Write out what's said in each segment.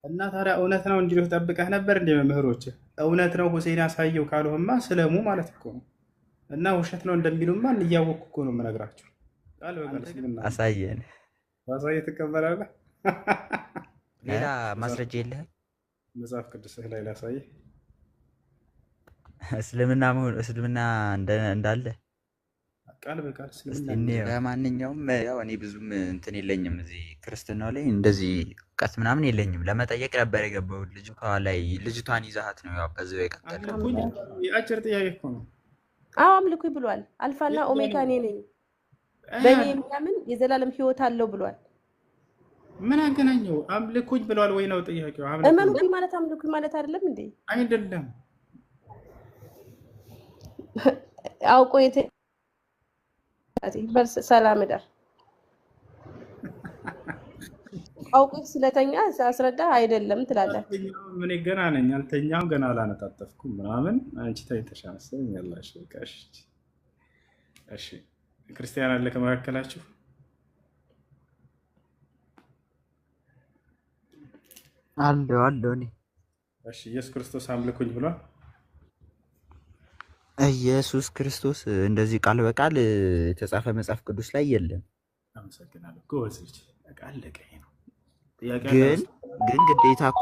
እና ታዲያ እውነት ነው እንዲሉ ጠብቀህ ነበር እንደ መምህሮች እውነት ነው ሁሴን ያሳየው ካልሆማ ስለሙ ማለት እኮ ነው። እና ውሸት ነው እንደሚሉማ እያወቅሁ እኮ ነው የምነግራቸው። ቃል በቃል እስልምና አሳየን። ማሳየት ትቀበላለህ? ሌላ ማስረጃ የለህም? መጽሐፍ ቅዱስህ ላይ ላሳየህ። እስልምና እንዳለ ቃል በቃል እስቲ እስልምና እንየው። ለማንኛውም ያው እኔ ብዙም እንትን የለኝም እዚህ ክርስትናው ላይ እንደዚህ እውቀት ምናምን የለኝም። ለመጠየቅ ነበር የገባሁት። ልጅቷ ላይ ልጅቷን ይዛሃት ነው ያው በዚያው የቀጠለ። የአጭር ጥያቄ እኮ ነው። አዎ አምልኩኝ ብሏል። አልፋና ኦሜጋ እኔ ነኝ፣ በእኔ የሚያምን የዘላለም ሕይወት አለው ብሏል። ምን አገናኘው? አምልኩኝ ብለዋል ወይ ነው ጥያቄው? እመኑኝ ማለት አምልኩኝ ማለት አይደለም እንዴ? አይደለም። አውቆ ሰላም ዳር አውቆ ስለተኛ አስረዳ አይደለም ትላለህ። ምን ገና ነኝ አልተኛም፣ ገና አላነጣጠፍኩም ምናምን። አንቺ ታይተሻል መሰለኝ። ያላሽ በቃሽ። እሺ ክርስቲያን አለ ከመካከላችሁ? አለው እኔ። እሺ ኢየሱስ ክርስቶስ አምልኩኝ ብሏል? ኢየሱስ ክርስቶስ እንደዚህ ቃል በቃል የተጻፈ መጽሐፍ ቅዱስ ላይ የለም። አመሰግናለሁ። ጎበዝ ልጅ። አለቀ። ይሄ ነው ግን ግዴታ እኮ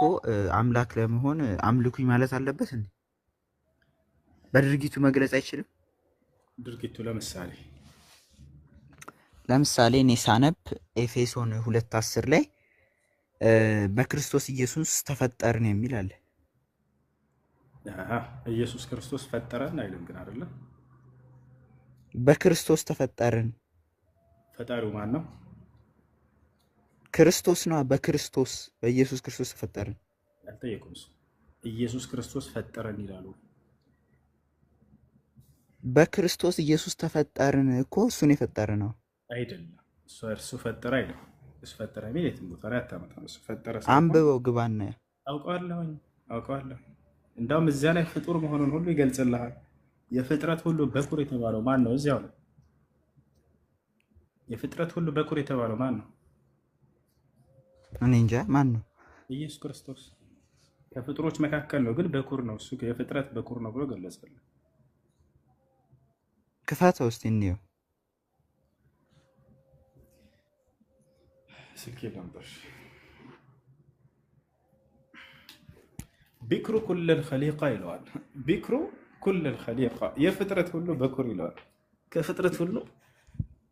አምላክ ለመሆን አምልኩኝ ማለት አለበት እንዴ? በድርጊቱ መግለጽ አይችልም? ድርጊቱ ለምሳሌ እኔ ሳነብ ኤፌሶን 2:10 ላይ በክርስቶስ ኢየሱስ ተፈጠርን የሚል አለ። ኢየሱስ ክርስቶስ ፈጠረን አይልም ግን አይደለም። በክርስቶስ ተፈጠርን። ፈጣሪው ማን ነው? ክርስቶስ ነው። በክርስቶስ በኢየሱስ ክርስቶስ ተፈጠርን። አልጠየቁም። እሱ ኢየሱስ ክርስቶስ ፈጠረን ይላሉ። በክርስቶስ ኢየሱስ ተፈጠርን እኮ እሱን የፈጠረ ነው አይደለም። እሱ ፈጠረ አይደለም። እሱ ፈጠረ የሚል የትም ቦታ ላይ አታመጣም። እሱ ፈጠረ አንብበው ግባና አውቀዋለሁ። እንዳውም እዚያ ላይ ፍጡር መሆኑን ሁሉ ይገልጽልሃል። የፍጥረት ሁሉ በኩር የተባለው ማን ነው? እዚያው ላይ የፍጥረት ሁሉ በኩር የተባለው ማን ነው? እኔ እንጃ ማን ነው? ኢየሱስ ክርስቶስ ከፍጡሮች መካከል ነው፣ ግን በኩር ነው። እሱ የፍጥረት በኩር ነው ብሎ ገለጸልን። ክፈተው እስቲ እንየው። ስልኬ ነበር። ቢክሩ ኩለል ኸሊቃ ይለዋል። ቢክሩ ኩለል ኸሊቃ የፍጥረት ሁሉ በኩር ይለዋል።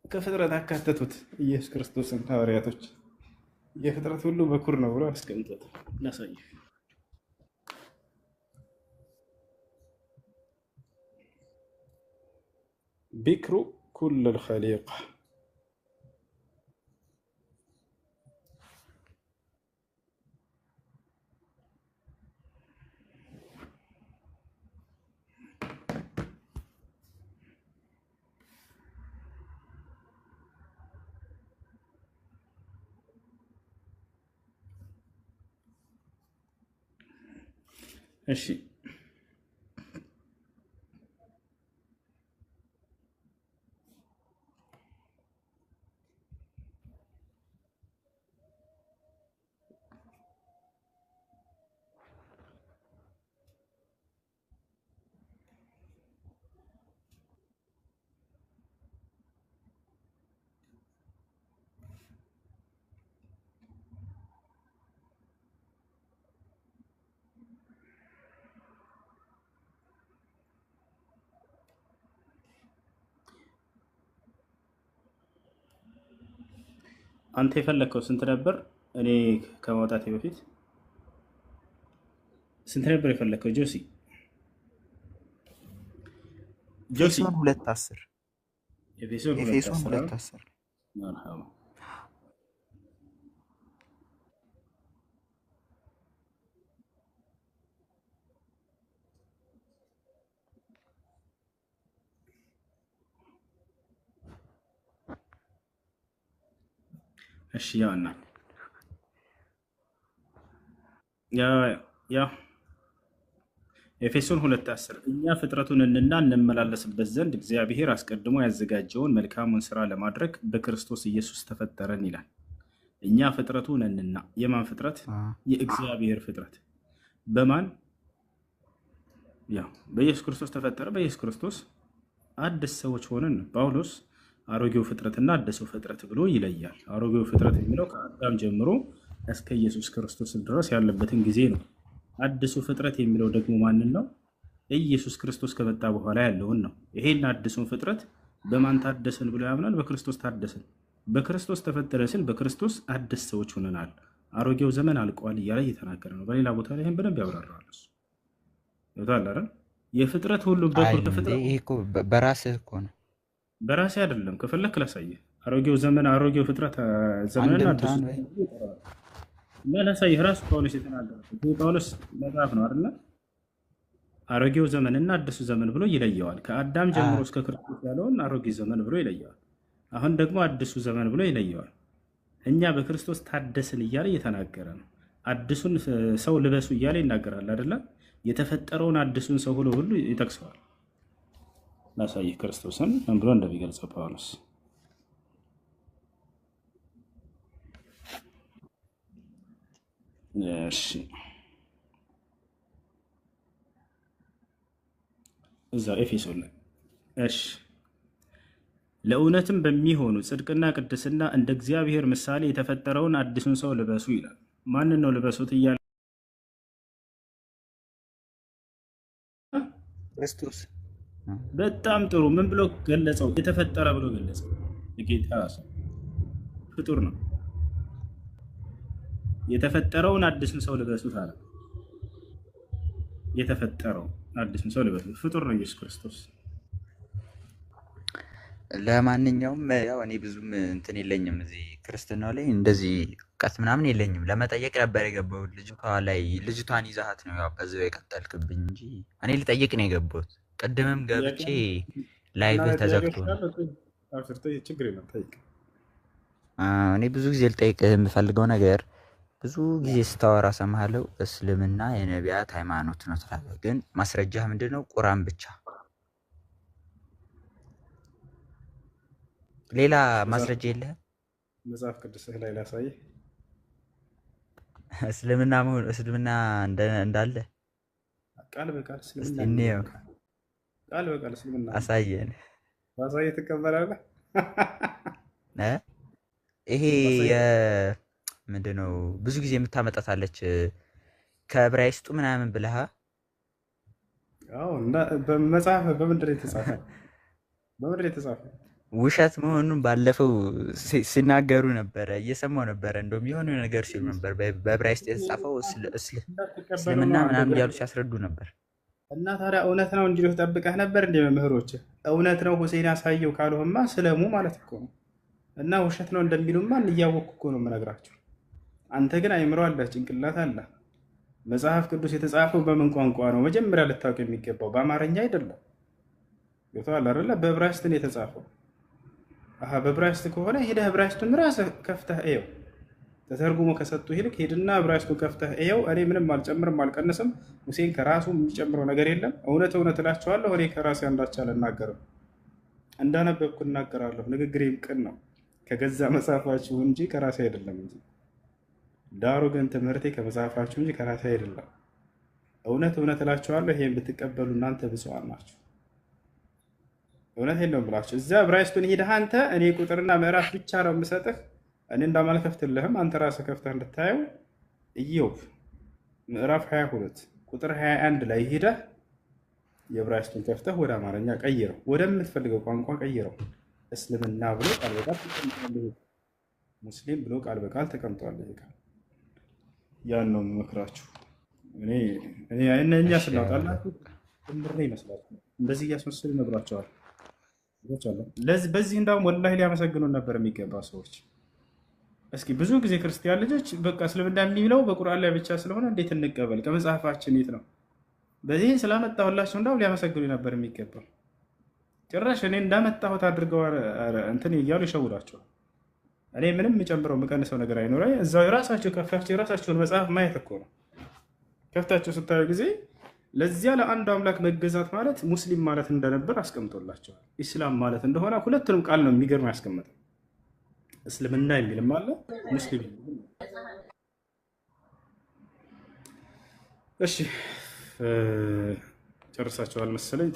ከፍጥረት አካተቱት ኢየሱስ ክርስቶስን ሐዋርያቶች የፍጥረት ሁሉ በኩር ነው ብሎ አስቀምጦታል። ላሳይህ። ቢክሩ ኩለል ኸሊቃ እሺ አንተ የፈለግከው ስንት ነበር? እኔ ከማውጣቴ በፊት ስንት ነበር የፈለግከው? ጆሲ 2:10 ኤፌሶን 2:10 እሺ ያውና ኤፌሶን 2:10 እኛ ፍጥረቱን እንመላለስበት ዘንድ እግዚአብሔር አስቀድሞ ያዘጋጀውን መልካሙን ስራ ለማድረግ በክርስቶስ ኢየሱስ ተፈጠረን ይላል። እኛ ፍጥረቱ ነንና። የማን ፍጥረት? የእግዚአብሔር ፍጥረት። በማን? ያው በኢየሱስ ክርስቶስ ተፈጠረ። በኢየሱስ ክርስቶስ አዲስ ሰዎች ሆነን። ጳውሎስ አሮጌው ፍጥረትና አዲሱ ፍጥረት ብሎ ይለያል። አሮጌው ፍጥረት የሚለው ከአዳም ጀምሮ እስከ ኢየሱስ ክርስቶስ ድረስ ያለበትን ጊዜ ነው። አዲሱ ፍጥረት የሚለው ደግሞ ማንን ነው? ኢየሱስ ክርስቶስ ከመጣ በኋላ ያለውን ነው። ይሄን አዲሱን ፍጥረት በማን ታደስን ብሎ ያምናል? በክርስቶስ ታደስን። በክርስቶስ ተፈጠረ ሲል በክርስቶስ አዲስ ሰዎች ሆነናል። አሮጌው ዘመን አልቋል እያለ እየተናገረ ነው። በሌላ ቦታ ላይ ይህን በደንብ ያብራራል። እሱ ይወጣል። የፍጥረት ሁሉ በኩር በራስህ እኮ ነው። በራሴ አይደለም። ከፈለክ ላሳየህ። አሮጌው ዘመን አሮጌው ፍጥረት ዘመንና አዲሱ እና ላሳየህ። ራሱ ጳውሎስ የተናገረው ጳውሎስ መጽሐፍ ነው አይደለ? አሮጌው ዘመንና አዲሱ ዘመን ብሎ ይለየዋል። ከአዳም ጀምሮ እስከ ክርስቶስ ያለውን አሮጌ ዘመን ብሎ ይለየዋል። አሁን ደግሞ አዲሱ ዘመን ብሎ ይለየዋል። እኛ በክርስቶስ ታደስን እያለ እየተናገረ ነው። አዲሱን ሰው ልበሱ እያለ ይናገራል አይደለ? የተፈጠረውን አዲሱን ሰው ሁሉ ይጠቅሰዋል። ላሳይህ ክርስቶስን ምን ብሎ እንደሚገልጸው ጳውሎስ። እሺ እዛ ኤፌሶን ላይ እሺ፣ ለእውነትም በሚሆኑ ጽድቅና ቅድስና እንደ እግዚአብሔር ምሳሌ የተፈጠረውን አዲሱን ሰው ልበሱ ይላል። ማንን ነው ልበሱት እያለ? ክርስቶስ። በጣም ጥሩ። ምን ብሎ ገለጸው? የተፈጠረ ብሎ ገለጸው። የጌታ ሰው ፍጡር ነው። የተፈጠረውን አዲሱን ሰው ልበሱት አለ። የተፈጠረው አዲሱን ሰው ልበሱት። ፍጡር ነው ኢየሱስ ክርስቶስ። ለማንኛውም ያው እኔ ብዙም እንትን የለኝም እዚህ ክርስትናው ላይ እንደዚህ እውቀት ምናምን የለኝም። ለመጠየቅ ነበር የገባሁት። ልጅቷን ይዛሃት ነው ያው በዛው የቀጠልክብኝ እንጂ እኔ ልጠይቅ ነው የገባሁት። ቅድምም ገብቼ ላይቭ ተዘግቶ እኔ ብዙ ጊዜ ልጠይቅህ የምፈልገው ነገር ብዙ ጊዜ ስታወራ ሰማሃለው። እስልምና የነቢያት ሃይማኖት ነው ትላለህ፣ ግን ማስረጃህ ምንድን ነው? ቁርአን ብቻ። ሌላ ማስረጃ የለህም? መጽሐፍ ቅዱስህ ላይ ላሳይህ። እስልምና እንዳለ ቃል በቃል እስልምና አሳየን። ማሳየህ ትቀበላለህ? ይሄ ምንድን ነው ብዙ ጊዜ የምታመጣታለች ከዕብራይስጡ ምናምን ብለሃ? አዎ። እና በመጽሐፍ በምንድን ነው የተጻፈ? ውሸት መሆኑን ባለፈው ሲናገሩ ነበረ፣ እየሰማው ነበረ። እንደውም የሆነ ነገር ሲሉ ነበር። በዕብራይስጥ የተጻፈው እስልምና ምናምን እያሉ ሲያስረዱ ነበር። እና ታዲያ እውነት ነው እንጂ ጠብቀህ ነበር እንደ መምህሮች? እውነት ነው ሁሴን ያሳየው ካልሆማ ስለሙ ማለት እኮ ነው። እና ውሸት ነው እንደሚሉማ እያወቅኩ እኮ ነው የምነግራቸው። አንተ ግን አይምሮ አለ፣ ጭንቅላት አለ። መጽሐፍ ቅዱስ የተጻፈው በምን ቋንቋ ነው? መጀመሪያ ልታውቅ የሚገባው በአማርኛ አይደለም። ገብቶሃል አይደለ? በዕብራይስጥ ነው የተጻፈው። በዕብራይስጥ ከሆነ ሄደህ ዕብራይስጡን ራስህ ከፍተህ እየው። ተተርጉሞ ከሰጡ ይልቅ ሄድና ዕብራይስጡን ከፍተህ እየው። እኔ ምንም አልጨምርም አልቀንስም። ሁሴን ከራሱ የሚጨምረው ነገር የለም። እውነት እውነት እላቸዋለሁ፣ እኔ ከራሴ አንዳች አልናገርም። እንዳነበብኩ እናገራለሁ። ንግግሬም ቅን ነው ከገዛ መጽሐፋችሁ እንጂ ከራሴ አይደለም እንጂ። ዳሩ ግን ትምህርቴ ከመጽሐፋችሁ እንጂ ከራሴ አይደለም። እውነት እውነት እላቸዋለሁ፣ ይሄን ብትቀበሉ እናንተ ብፁዓን ናችሁ። እውነቴን ነው የምላችሁ። እዚያ ዕብራይስጡን ሄደህ አንተ እኔ ቁጥርና ምዕራፍ ብቻ ነው የምሰጥህ፣ እኔ እንዳማልከፍትልህም አንተ ራስህ ከፍተህ እንድታየው። ኢዮብ ምዕራፍ 22 ቁጥር 21 ላይ ሄደህ የዕብራይስጡን ከፍተህ ወደ አማርኛ ቀይረው፣ ወደምትፈልገው ቋንቋ ቀይረው። እስልምና ብሎ ቃል በቃል ተቀምጧል። ሙስሊም ብሎ ቃል በቃል ተቀምጧል። ያን ነው የምመክራችሁ። እኛ ስናውጣላችሁ ምር ይመስላል። እንደዚህ እያስመስሉ ይነግሯቸዋል። በዚህ እንዳውም ወላሂ ሊያመሰግኑን ነበር የሚገባ ሰዎች። እስኪ ብዙ ጊዜ ክርስቲያን ልጆች በቃ እስልምና የሚለው በቁርአን ላይ ብቻ ስለሆነ እንዴት እንቀበል? ከመጽሐፋችን የት ነው? በዚህ ስላመጣሁላቸው እንዳውም ሊያመሰግኑ ነበር የሚገባው። ጭራሽ እኔ እንዳመጣሁት አድርገው እንትን እያሉ ይሸውዳቸዋል። እኔ ምንም የጨምረው የምቀንሰው ነገር አይኖረ። እዛው የራሳቸው ከፍታቸው የራሳቸውን መጽሐፍ ማየት እኮ ነው። ከፍታቸው ስታዩ ጊዜ ለዚያ ለአንዱ አምላክ መገዛት ማለት ሙስሊም ማለት እንደነበር አስቀምጦላቸዋል። ኢስላም ማለት እንደሆነ ሁለቱንም ቃል ነው የሚገርም ያስቀምጠው። እስልምና የሚልም አለ ሙስሊም የሚልም አለ። እሺ ጨርሳችኋል መሰለኝ።